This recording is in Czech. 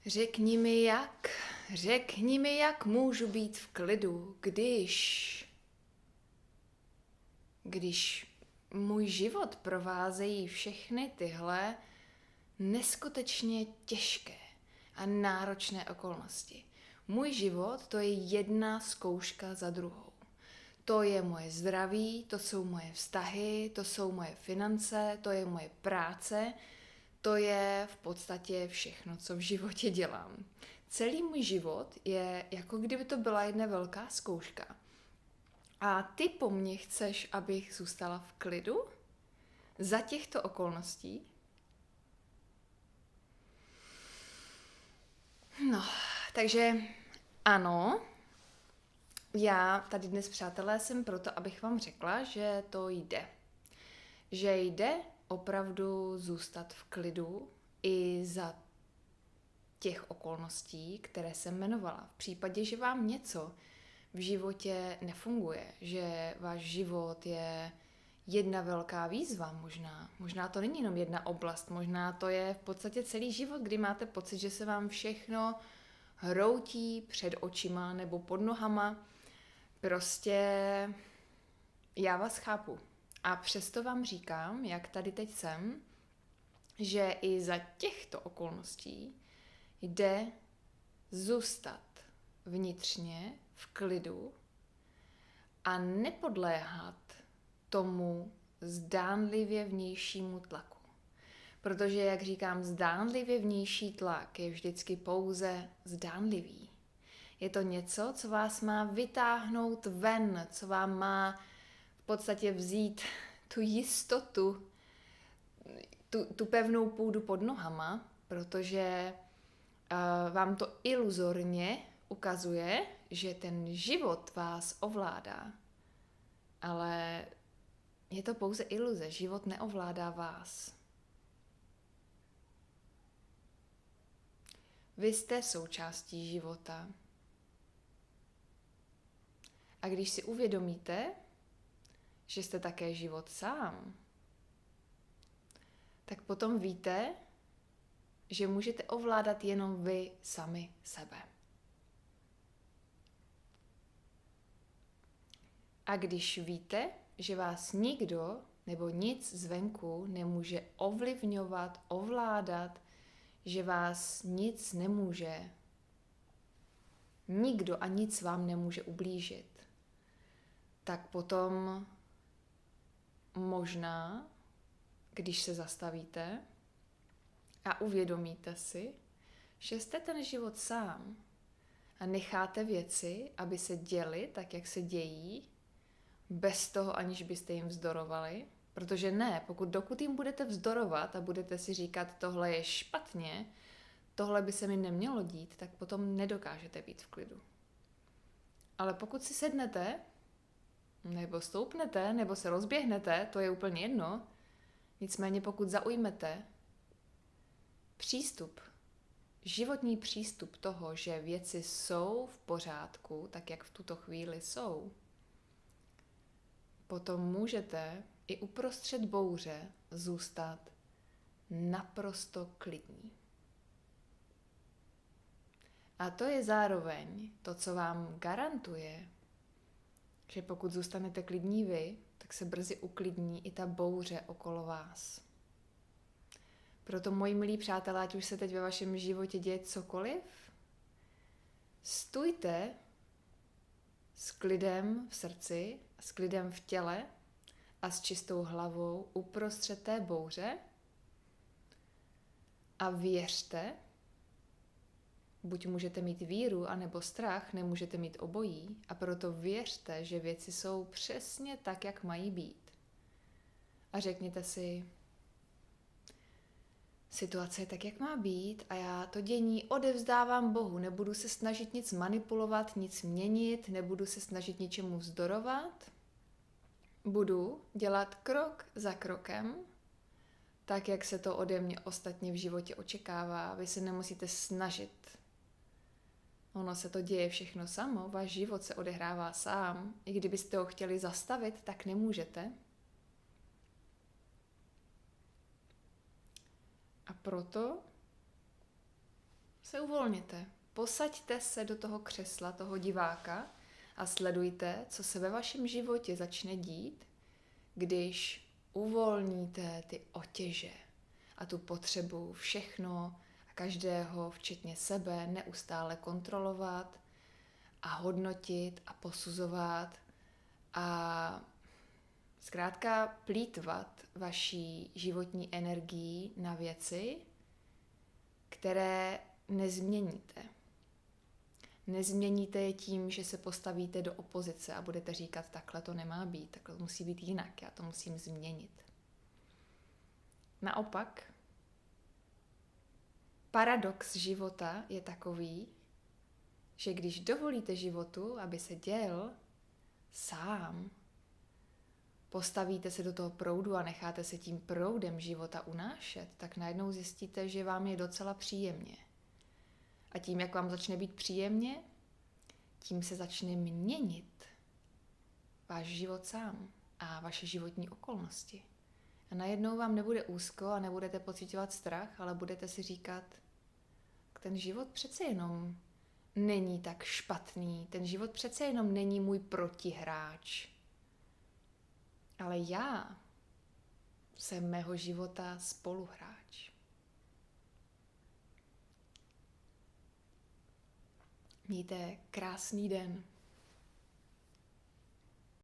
Řekni mi, jak můžu být v klidu, když můj život provázejí všechny tyhle neskutečně těžké a náročné okolnosti. Můj život to je jedna zkouška za druhou. To je moje zdraví, to jsou moje vztahy, to jsou moje finance, to je moje práce, to je v podstatě všechno, co v životě dělám. Celý můj život je jako kdyby to byla jedna velká zkouška. A ty po mně chceš, abych zůstala v klidu za těchto okolností? No, takže ano, já tady dnes, přátelé, jsem proto, abych vám řekla, že to jde. Že jde opravdu zůstat v klidu i za těch okolností, které jsem jmenovala. V případě, že vám něco v životě nefunguje, že váš život je jedna velká výzva možná to není jenom jedna oblast, možná to je v podstatě celý život, kdy máte pocit, že se vám všechno hroutí před očima nebo pod nohama. Prostě já vás chápu. A přesto vám říkám, jak tady teď jsem, že i za těchto okolností jde zůstat vnitřně v klidu a nepodléhat tomu zdánlivě vnějšímu tlaku. Protože, jak říkám, zdánlivě vnější tlak je vždycky pouze zdánlivý. Je to něco, co vás má vytáhnout ven, co vám má v podstatě vzít tu jistotu, tu pevnou půdu pod nohama, protože vám to iluzorně ukazuje, že ten život vás ovládá. Ale je to pouze iluze, život neovládá vás. Vy jste součástí života. A když si uvědomíte, že jste také život sám, tak potom víte, že můžete ovládat jenom vy sami sebe. A když víte, že vás nikdo nebo nic zvenku nemůže ovlivňovat, ovládat, že vás nic nemůže, nikdo a nic vám nemůže ublížit, tak potom možná, když se zastavíte a uvědomíte si, že jste ten život sám a necháte věci, aby se děly tak, jak se dějí, bez toho, aniž byste jim vzdorovali, protože ne, dokud jim budete vzdorovat a budete si říkat, tohle je špatně, tohle by se mi nemělo dít, tak potom nedokážete být v klidu. Ale pokud si sednete, nebo stoupnete, nebo se rozběhnete, to je úplně jedno, nicméně pokud zaujmete životní přístup toho, že věci jsou v pořádku, tak jak v tuto chvíli jsou, potom můžete i uprostřed bouře zůstat naprosto klidní. A to je zároveň to, co vám garantuje, že pokud zůstanete klidní vy, tak se brzy uklidní i ta bouře okolo vás. Proto, moji milí přátelé, ať už se teď ve vašem životě děje cokoliv, stůjte s klidem v srdci, s klidem v těle a s čistou hlavou uprostřed té bouře a věřte, buď můžete mít víru, anebo strach, nemůžete mít obojí, a proto věřte, že věci jsou přesně tak, jak mají být. A řekněte si, situace je tak, jak má být a já to dění odevzdávám Bohu. Nebudu se snažit nic manipulovat, nic měnit, nebudu se snažit ničemu vzdorovat. Budu dělat krok za krokem, tak, jak se to ode mě ostatně v životě očekává. Vy se nemusíte snažit. Ono se to děje všechno samo, váš život se odehrává sám. I kdybyste ho chtěli zastavit, tak nemůžete. A proto se uvolněte. Posaďte se do toho křesla, toho diváka a sledujte, co se ve vašem životě začne dít, když uvolníte ty otěže a tu potřebu všechno a každého, včetně sebe, neustále kontrolovat a hodnotit a posuzovat a zkrátka plýtvat vaší životní energií na věci, které nezměníte. Nezměníte je tím, že se postavíte do opozice a budete říkat, takhle to nemá být, takhle to musí být jinak, já to musím změnit. Naopak, paradox života je takový, že když dovolíte životu, aby se děl sám, postavíte se do toho proudu a necháte se tím proudem života unášet, tak najednou zjistíte, že vám je docela příjemně. A tím, jak vám začne být příjemně, tím se začne měnit váš život sám a vaše životní okolnosti. A najednou vám nebude úzko a nebudete pociťovat strach, ale budete si říkat, ten život přece jenom není tak špatný, ten život přece jenom není můj protihráč. Ale já jsem mého života spoluhráč. Mějte krásný den.